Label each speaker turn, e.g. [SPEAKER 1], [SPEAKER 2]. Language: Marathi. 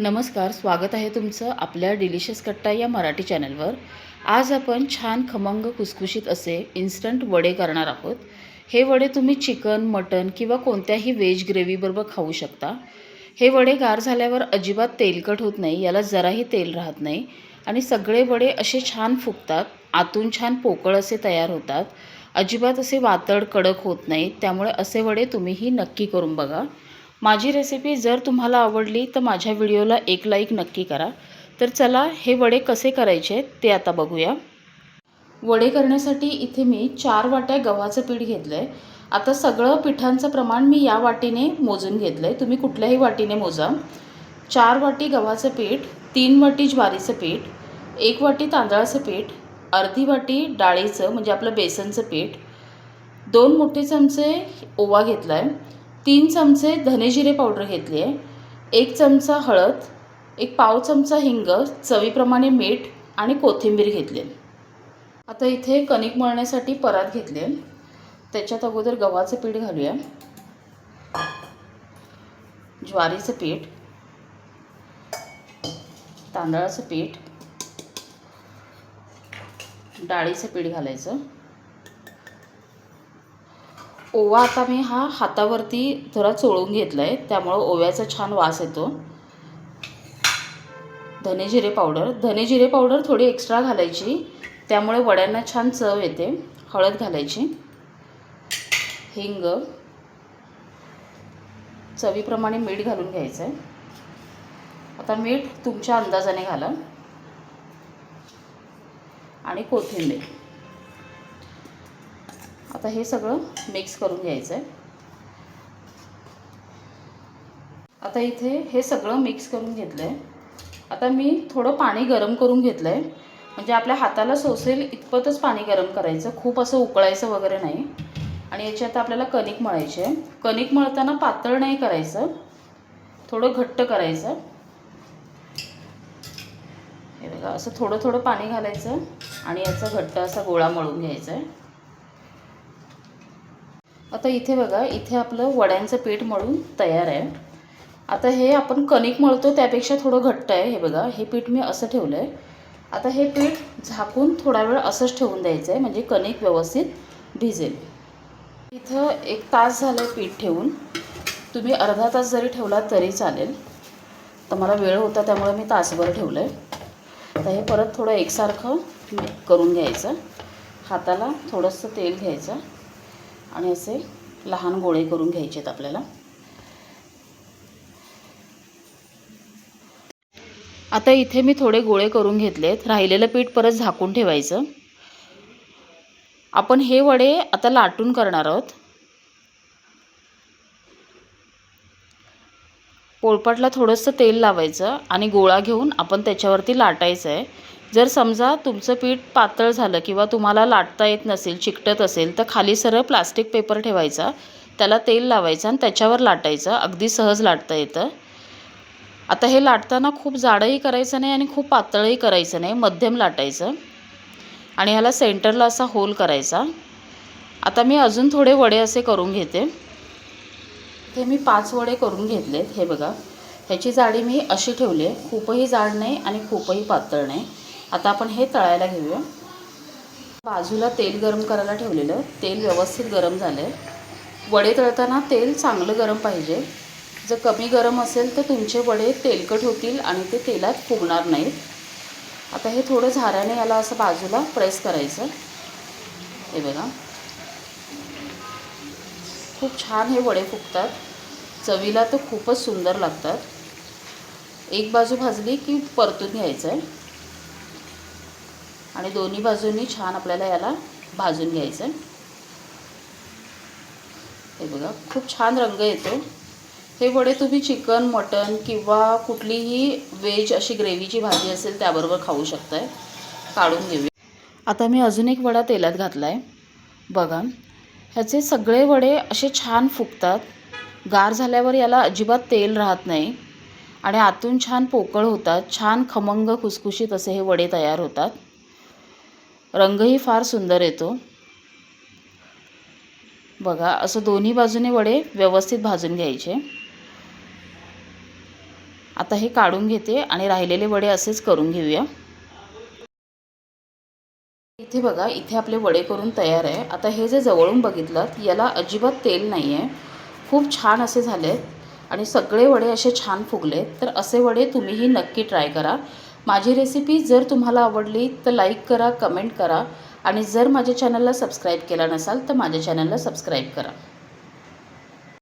[SPEAKER 1] नमस्कार, स्वागत आहे तुमचं आपल्या डिलिशियस कट्टा या मराठी चॅनलवर। आज आपण छान खमंग खुसखुशीत असे इन्स्टंट वडे करणार आहोत। हे वडे तुम्ही चिकन, मटन किंवा कोणत्याही व्हेज ग्रेव्हीबरोबर खाऊ शकता। हे वडे गार झाल्यावर अजिबात तेलकट होत नाही, याला जराही तेल राहत नाही आणि सगळे वडे असे छान फुगतात, आतून छान पोकळ असे तयार होतात, अजिबात असे वातड कडक होत नाही। त्यामुळे असे वडे तुम्हीही नक्की करून बघा। माझी रेसिपी जर तुम्हाला आवडली तर माझ्या व्हिडिओला एक लाईक नक्की करा। तर चला हे वडे कसे करायचे ते आता बघूया। वडे करण्यासाठी इथे मी 4 वाट्या गव्हाचं पीठ घेतलं आहे। आता सगळं पिठांचं प्रमाण मी या वाटीने मोजून घेतलं आहे, तुम्ही कुठल्याही वाटीने मोजा। 4 वाटी गव्हाचं पीठ, 3 वाटी ज्वारीचं पीठ, 1 वाटी तांदळाचं पीठ, अर्धी वाटी डाळीचं म्हणजे आपलं बेसनचं पीठ, 2 मोठे चमचे ओवा घेतला आहे, 3 चमचे धने जिरे पावडर घेतली आहे, 1 चमचा हळद, 1 पाव चमचा हिंग, चवीप्रमाणे मीठ आणि कोथिंबीर घेतली। आता इथे कणिक मळण्यासाठी परात घेतली, त्याच्यात अगोदर गव्हाचं पीठ घालूया, ज्वारीचं पीठ, तांदळाचं पीठ, डाळीचं पीठ घालायचं। ओवा आता मी हा हातावरती थोडा चोळून घेतला आहे, त्यामुळे ओव्याचा छान वास येतो। धने जिरे पावडर थोडी एक्स्ट्रा घालायची, त्यामुळे वड्यांना छान चव येते। हळद घालायची, हिंग, चवीप्रमाणे मीठ घालून घ्यायचं आहे। आता मीठ तुमच्या अंदाजाने घाला आणि कोथिंबीर। आता हे सगळं मिक्स करून घ्यायचं आहे। आता इथे हे सगळं मिक्स करून घेतलं आहे। आता मी थोडं पाणी गरम करून घेतलं आहे, म्हणजे आपल्या हाताला सोसेल इतपतच पाणी गरम करायचं, खूप असं उकळायचं वगैरे नाही। आणि याच्यात आपल्याला कणिक मळायची आहे। कणिक मळताना पातळ नाही करायचं, थोडं घट्ट करायचं। हे बघा, असं थोडं थोडं पाणी घालायचं आणि याचा घट्ट असा गोळा मळून घ्यायचा आहे। आता इथे बघा, इथे आपलं वड्यांचं पीठ मळून तयार आहे। आता हे आपण कणिक मळतो त्यापेक्षा थोडं घट्ट आहे। हे बघा, हे पीठ मी असं ठेवलं आहे। आता हे पीठ झाकून थोडा वेळ असंच ठेवून द्यायचं आहे, म्हणजे कणिक व्यवस्थित भिजेल। इथं 1 तास झालं आहे पीठ ठेवून, तुम्ही अर्धा तास जरी ठेवला तरी चालेल। तर मला वेळ होता त्यामुळे मी तासभर ठेवलं आहे। तर हे परत थोडं एकसारखं करून घ्यायचं, हाताला थोडंसं तेल घ्यायचं आणि असे लहान गोळे करून घ्यायचे आहेत आपल्याला। आता इथे मी थोडे गोळे करून घेतलेत, राहिलेलं पीठ परत झाकून ठेवायचं। आपण हे वडे आता लाटून करणार आहोत। पोळपाटला थोडंसं तेल लावायचं आणि गोळा घेऊन आपण त्याच्यावरती लाटायचं आहे। जर समजा तुमचं पीठ पातळ झालं किंवा तुम्हाला लाटता येत नसेल, चिकटत असेल, तर खाली सरळ प्लास्टिक पेपर ठेवायचा, त्याला तेल लावायचं आणि त्याच्यावर लाटायचं, अगदी सहज लाटता येतं। आता हे लाटताना खूप जाडही करायचं नाही आणि खूप पातळही करायचं नाही, मध्यम लाटायचं आणि ह्याला सेंटरला असा होल करायचा। आता मी अजून थोडे वडे असे करून घेते। हे मी 5 वडे करून घेतलेत। हे बघा, ह्याची जाडी मी अशी ठेवली आहे, खूपही जाड नाही आणि खूपही पातळ नाही। आता आपण हे तळायला घेऊया। बाजूला तेल गरम करायला ठेवलेलं, तेल व्यवस्थित गरम झालं आहे। वडे तळताना तेल चांगलं गरम पाहिजे, जर कमी गरम असेल तर तुमचे वडे तेलकट होतील आणि ते तेलात फुगणार नाहीत। आता हे थोडं झाऱ्याने याला असं बाजूला प्रेस करायचं। हे बघा, खूप छान हे वडे फुगतात, चवीला तर खूपच सुंदर लागतात। एक बाजू भाजली की परतून घ्यायचं आहे आणि दोन्ही बाजूंनी छान आपल्याला याला भाजून घ्यायचं आहे। हे बघा, खूप छान रंग येतो। हे वडे तुम्ही चिकन, मटन किंवा कुठलीही व्हेज अशी ग्रेव्हीची भाजी असेल त्याबरोबर खाऊ शकताय। काढून घेऊया। आता मी अजून एक वडा तेलात घातला आहे। बघा, ह्याचे सगळे वडे असे छान फुगतात, गार झाल्यावर याला अजिबात तेल राहत नाही आणि आतून छान पोकळ होतात, छान खमंग खुसखुशीत असे हे वडे तयार होतात। रंगही फार सुंदर येतो। बघा, असं दोन्ही बाजूने वडे व्यवस्थित भाजून घ्यायचे। आता हे काढून घेते आणि राहिलेले वडे असेच करून घेऊया। इथे बघा, इथे आपले वडे करून तयार आहे। आता हे जे जवळून बघितलं याला अजिबात तेल नाही आहे, खूप छान असे झालेत आणि सगळे वडे असे छान फुगलेत। तर असे वडे तुम्हीही नक्की ट्राय करा। माझी रेसिपी जर तुम्हाला आवडली तर लाईक करा, कमेंट करा आणि जर माझ्या चॅनलला सबस्क्राईब केला नसाल तर माझ्या चॅनलला सबस्क्राईब करा।